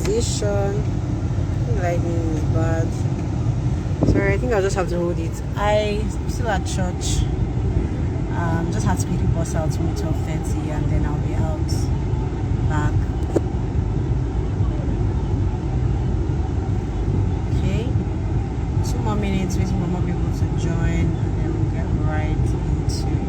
position. Lighting is bad. Sorry, I think I'll just have to hold it. I still at church. Just had to quickly bus out to me 12:30 and then I'll be out back. Okay. 2 more minutes, waiting for more people to join and then we'll get right into it.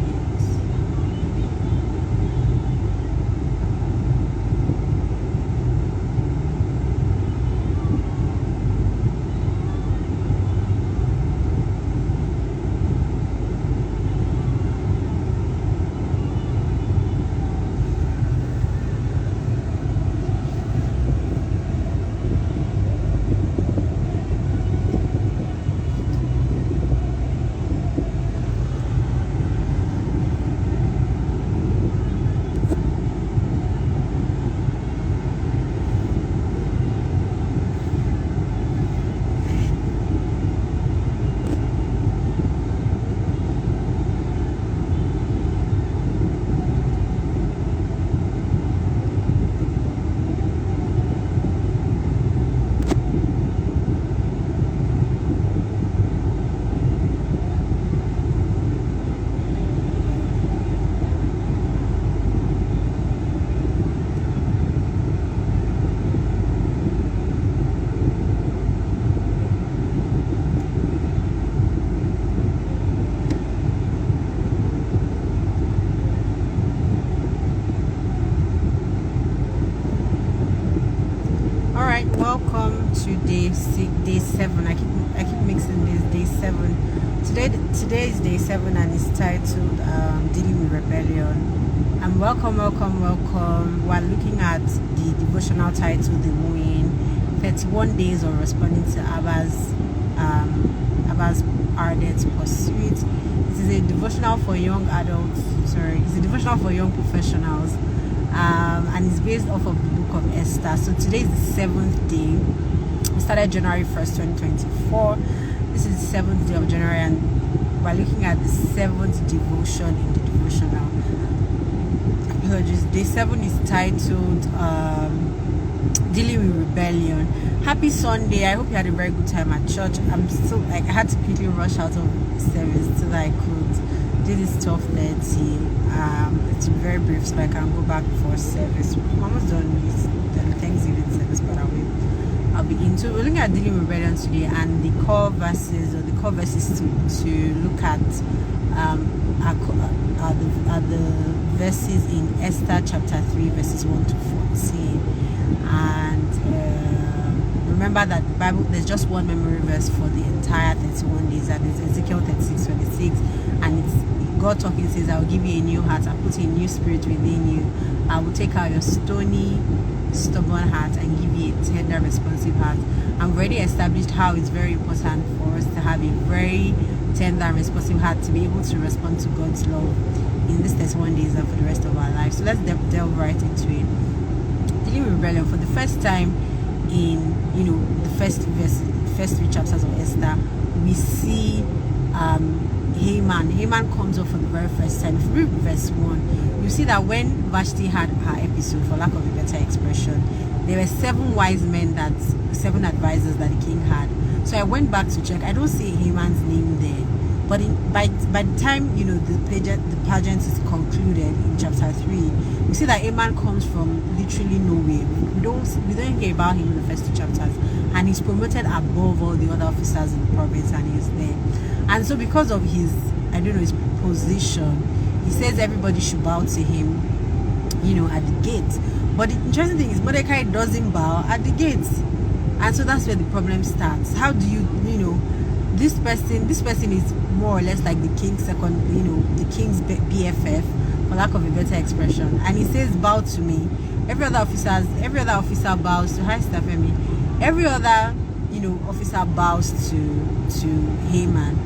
Welcome to day 7. I keep mixing this. Day 7. Today is day 7 and it's titled Dealing with Rebellion. And welcome. We're looking at the devotional title, The Wooing, 31 days of responding to Abba's ardent pursuit. It is a devotional for young adults. It's a devotional for young professionals. And it's based off of the book of Esther. So today is the 7th day. We started January 1st, 2024. This is the 7th day of January and we're looking at the 7th devotion in the devotional. Apologies. Day 7 is titled Dealing with Rebellion. Happy Sunday. I hope you had a very good time at church. I'm still I had to quickly rush out of service till I could do this 12:30. It's very brief so I can go back for service. I'm almost done with the Thanksgiving service, but I'll be into. We're looking at dealing with rebellion today, and the core verses to look at are the verses in Esther chapter 3 verses 1 to 14. And remember that the Bible, there's just one memory verse for the entire 31 days, and it's Ezekiel 36:26, and it's God talking. Says, I will give you a new heart, I put a new spirit within you, I will take out your stony, stubborn heart and give you a tender, responsive heart. And we've already established how it's very important for us to have a very tender and responsive heart to be able to respond to God's love in this 31 days and for the rest of our lives. So let's delve right into it. Dealing with rebellion, for the first time in the first 3 chapters of Esther, we see Haman comes up for the very first time. If you read verse 1, you see that when Vashti had her episode, for lack of a better expression, there were 7 wise men, 7 advisors that the king had. So I went back to check. I don't see Haman's name there, but by the time the pageant is concluded in chapter 3, you see that Haman comes from literally nowhere. We don't hear about him in the first 2 chapters, and he's promoted above all the other officers in the province, and he's there. And so because of his position, he says everybody should bow to him, at the gates. But the interesting thing is Mordecai doesn't bow at the gates. And so that's where the problem starts. How do this person is more or less like the king's the king's BFF, for lack of a better expression. And he says, bow to me. Every other officer bows to Stafemi. Every other, officer bows to Haman,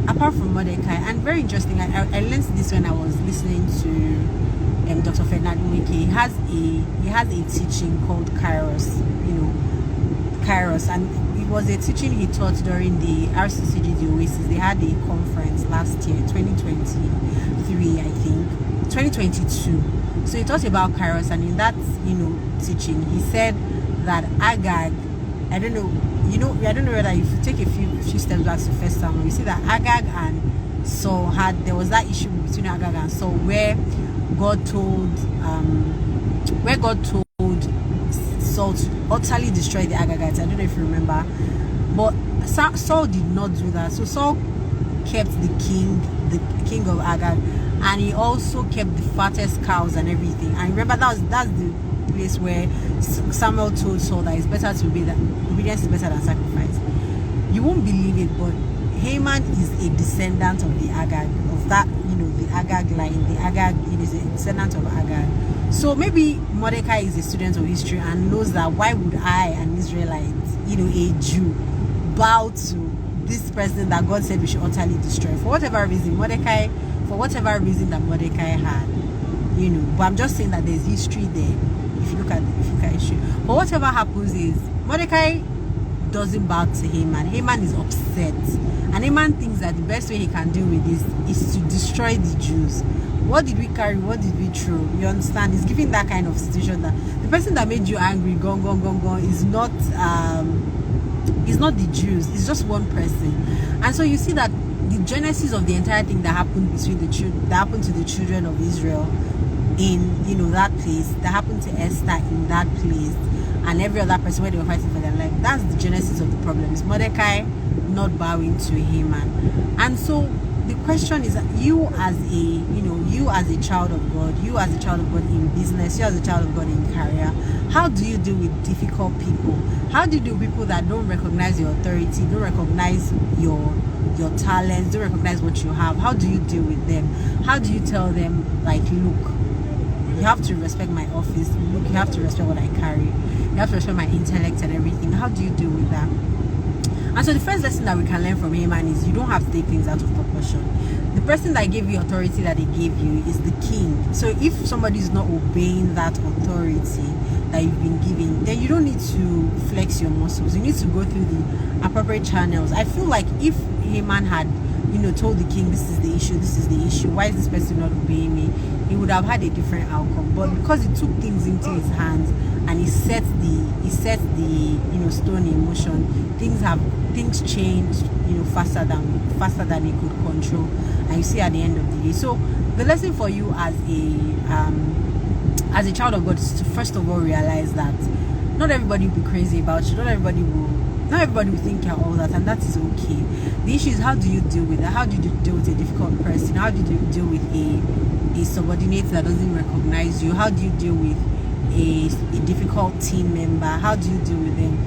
apart from Mordecai. And very interesting, I learned this when I was listening to Dr. Ferdinand Nweke. He has a teaching called Kairos, and it was a teaching he taught during the RCCG Oasis. They had a conference last year, 2023, I think, 2022. So he taught about Kairos, and in that teaching, he said that Agag, I don't know, I don't know whether if you take a few steps back to First Samuel, you see that Agag and Saul there was that issue between Agag and Saul where God told Saul to utterly destroy the Agagites. I don't know if you remember, but Saul did not do that. So Saul kept the king of Agag, and he also kept the fattest cows and everything. And remember, that's the place where Samuel told Saul that it's better to obey, that obedience is better than sacrifice. You won't believe it, but Haman is a descendant of the Agag, of that, the Agag line. The Agag, it is a descendant of Agag. So maybe Mordecai is a student of history and knows that why would I, an Israelite, a Jew, bow to this person that God said we should utterly destroy for whatever reason that Mordecai had, But I'm just saying that there's history there. If you look at history, but whatever happens is Mordecai doesn't bow to Haman. Haman is upset, and Haman thinks that the best way he can deal with this is to destroy the Jews. What did we carry? What did we throw? You understand? It's giving that kind of situation that the person that made you angry, gone, is not the Jews. It's just one person. And so you see that the genesis of the entire thing that happened to the children of Israel in that place, that happened to Esther in that place, and every other person where they were fighting for their life. That's the genesis of the problem. It's Mordecai not bowing to Haman. And so the question is that you as a child of God, you as a child of God in business, you as a child of God in career, how do you deal with difficult people? How do you deal with people that don't recognize your authority, don't recognize your talents, don't recognize what you have? How do you deal with them? How do you tell them, like, look, you have to respect my office, look, you have to respect what I carry, you have to respect my intellect and everything? How do you deal with that? And so the first lesson that we can learn from Haman is you don't have to take things out of proportion. The person that gave you authority that they gave you is the king. So if somebody is not obeying that authority that you've been given, then you don't need to flex your muscles. You need to go through the appropriate channels. I feel like if Haman had told the king, this is the issue, why is this person not obeying me, he would have had a different outcome. But because he took things into his hands and he set the stone in motion, things changed faster than he could control. And you see at the end of the day. So the lesson for you as a child of God is to first of all realize that not everybody will be crazy about you, not everybody will think you're all that, and that is okay. The issue is, how do you deal with that? How do you deal with a difficult person? How do you deal with a subordinate that doesn't recognize you? How do you deal with a difficult team member? How do you deal with them?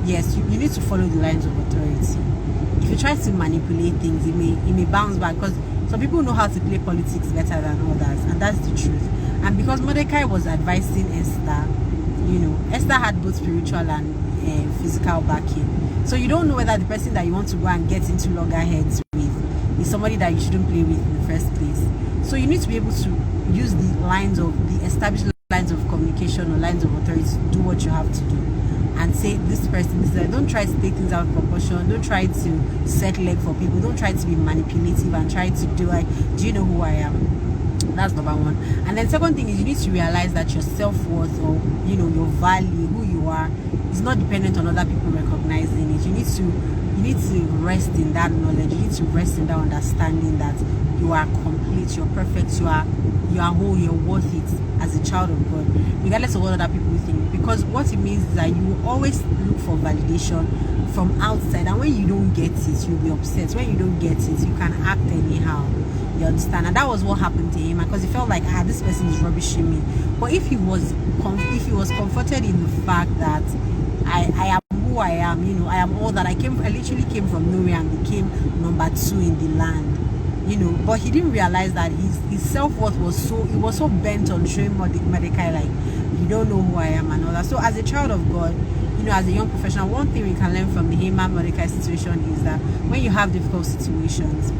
Yes, you need to follow the lines of authority. If you try to manipulate things, it may bounce back, because some people know how to play politics better than others, and that's the truth. And because Mordecai was advising Esther, Esther had both spiritual and physical backing. So you don't know whether the person that you want to go and get into loggerheads with is somebody that you shouldn't play with in the first place. So you need to be able to use the established lines of communication or lines of authority to do what you have to do, and say, this person is there. Don't try to take things out of proportion. Don't try to set leg for people. Don't try to be manipulative and try to do like, do you know who I am? That's number one. And then second thing is, you need to realize that your self-worth, or your value, who you are, is not dependent on other people recognizing it. You need to rest in that knowledge. You need to rest in that understanding that you are complete, you're perfect, you are whole, you're worth it as a child of God, regardless of what other people think. Because what it means is that you will always look for validation from outside, and when you don't get it, you'll be upset. When you don't get it, you can act anyhow. You understand? And that was what happened to him, because he felt like, this person is rubbishing me. But if he was comforted in the fact that I am who I am, I am all that, I literally came from nowhere and became number 2 in the land, but he didn't realize that his self-worth was so bent on showing Mordecai, like, you don't know who I am and all that. So as a child of God, as a young professional, one thing we can learn from the Haman Mordecai situation is that when you have difficult situations,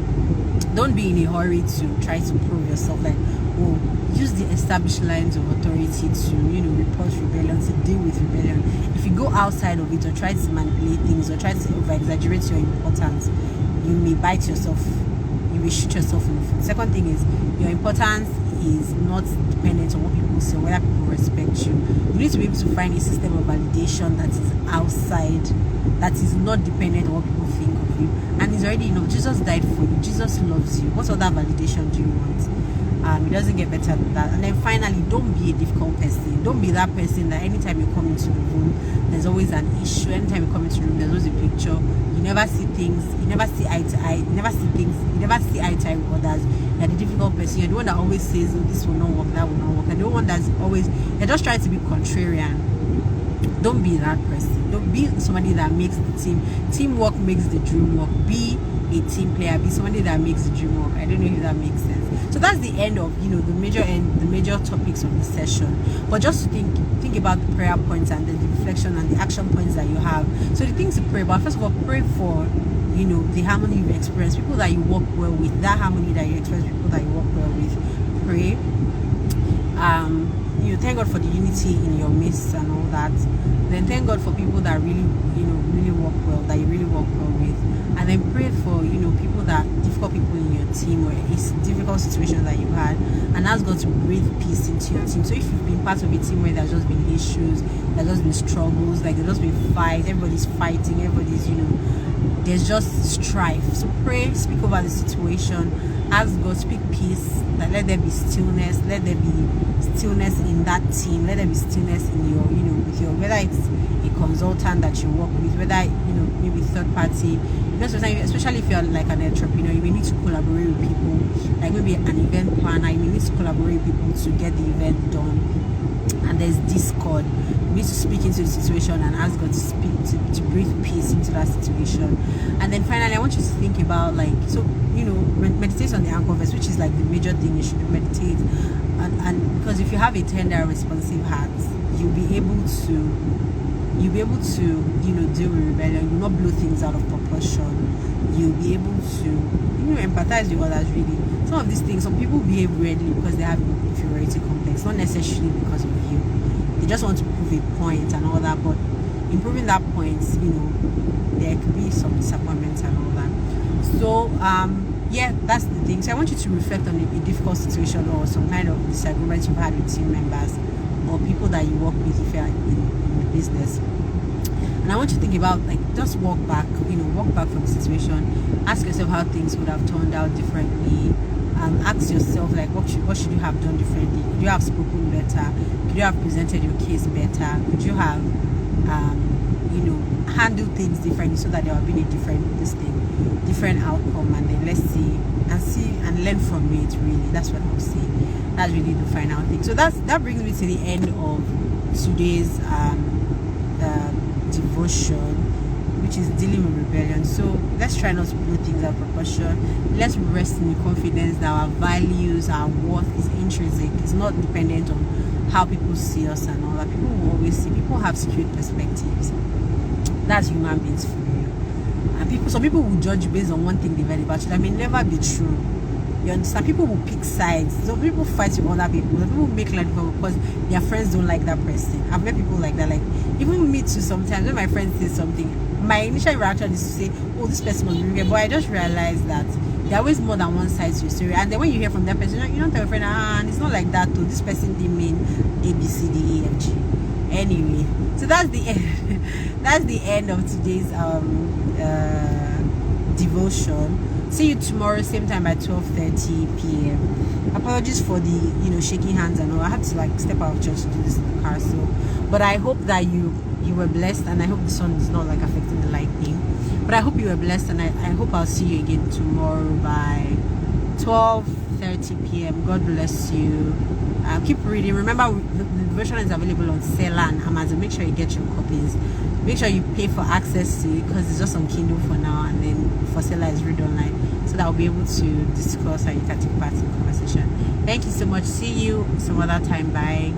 don't be in a hurry to try to prove yourself. Like, use the established lines of authority to, report rebellion, to deal with rebellion. If you go outside of it or try to manipulate things or try to over-exaggerate your importance, you may bite yourself. You may shoot yourself in the foot. Second thing is, your importance is not dependent on what people say, whether people respect you. You need to be able to find a system of validation that is outside, that is not dependent on what people think of you, and it's already enough. Jesus died for you. Jesus loves you. What other validation do you want? It doesn't get better than that. And then finally, don't be a difficult person. Don't be that person that anytime you come into the room, there's always an issue. Anytime you come into the room, there's always a picture. You never see things. You never see eye to eye. You never see things. You never see eye to eye with others. You're the difficult person. You're the one that always says, "Oh, this will not work. That will not work." And the one that's always, you're just trying to be contrarian. Don't be that person. Don't be somebody that makes the team. Teamwork makes the dream work. Be a team player. Be somebody that makes the dream work. I don't know if that makes sense. So that's the end of the major topics of the session. But just to think about the prayer points and the reflection and the action points that you have. So the things to pray about, first of all, pray for the harmony you experience, people that you work well with, that harmony that you experience, people that you work well with. Pray. Thank God for the unity in your midst and all that. Then thank God for people that really work well, that you really work well with. And then pray for people difficult people in your team, or it's difficult situation that you've had, and ask God to breathe peace into your team. So if you've been part of a team where there's just been issues, there's just been struggles, like there's just been fights, everybody's fighting, everybody's there's just strife. So pray, speak over the situation, ask God, speak peace, that let there be stillness, let there be stillness in that team, let there be stillness in your whether it's a consultant that you work with, whether maybe third party. Sometimes, especially if you're like an entrepreneur, you may need to collaborate with people, like maybe an event planner, you may need to collaborate with people to get the event done, and there's discord. You need to speak into the situation and ask God to breathe peace into that situation. And then finally, I want you to think about meditate on the anchor verse, which is like the major thing you should meditate, and because if you have a tender and responsive heart, you'll be able to deal with rebellion. You'll not blow things out of proportion. You'll be able to empathize with others. Really, some of these things, some people behave weirdly because they have inferiority complex, not necessarily because of you. They just want to prove a point and all that, but in proving that point, there could be some disappointment and all that. So that's the thing. So I want you to reflect on a difficult situation or some kind of disagreement you've had with team members or people that you work with if you're in the business. And I want you to think about, just walk back from the situation. Ask yourself how things could have turned out differently. Ask yourself, what should you have done differently? Could you have spoken better? Could you have presented your case better? Could you have, handled things differently so that there would be a different outcome? And then let's see and learn from it. Really, that's what I would say. That's really the final thing. So that brings me to the end of today's devotion, which is dealing with rebellion. So let's try not to blow things out of proportion. Let's rest in the confidence that our values, our worth is intrinsic. It's not dependent on how people see us and all that. People will always see. People have skewed perspectives. That's human beings for you. And some people will judge you based on one thing they've heard about you that may never be true. You understand? People will pick sides. Some people fight with other people. Some people make life because their friends don't like that person. I've met people like that. Like even me too. Sometimes when my friends say something, my initial reaction is to say, "Oh, this person must be real." But I just realized that there always more than one side to your story. And then when you hear from that person, you don't tell your friend, and it's not like that too. This person didn't mean A, B, C, D, E, F, G. Anyway, so that's the end. That's the end of today's devotion. See you tomorrow, same time at 12:30 p.m. Apologies for the shaking hands and all. I had to step out of church to do this in the car. So, but I hope that you were blessed, and I hope the sun is not affecting the lightning. But I hope you were blessed, and I hope I'll see you again tomorrow by 12:30 p.m. God bless you. Keep reading. Remember, the version is available on Seller and Amazon. Make sure you get your copies. Make sure you pay for access to it because it's just on Kindle for now, and then for Seller is read online, so that I'll be able to discuss and you can take part in the conversation. Thank you so much. See you some other time. Bye.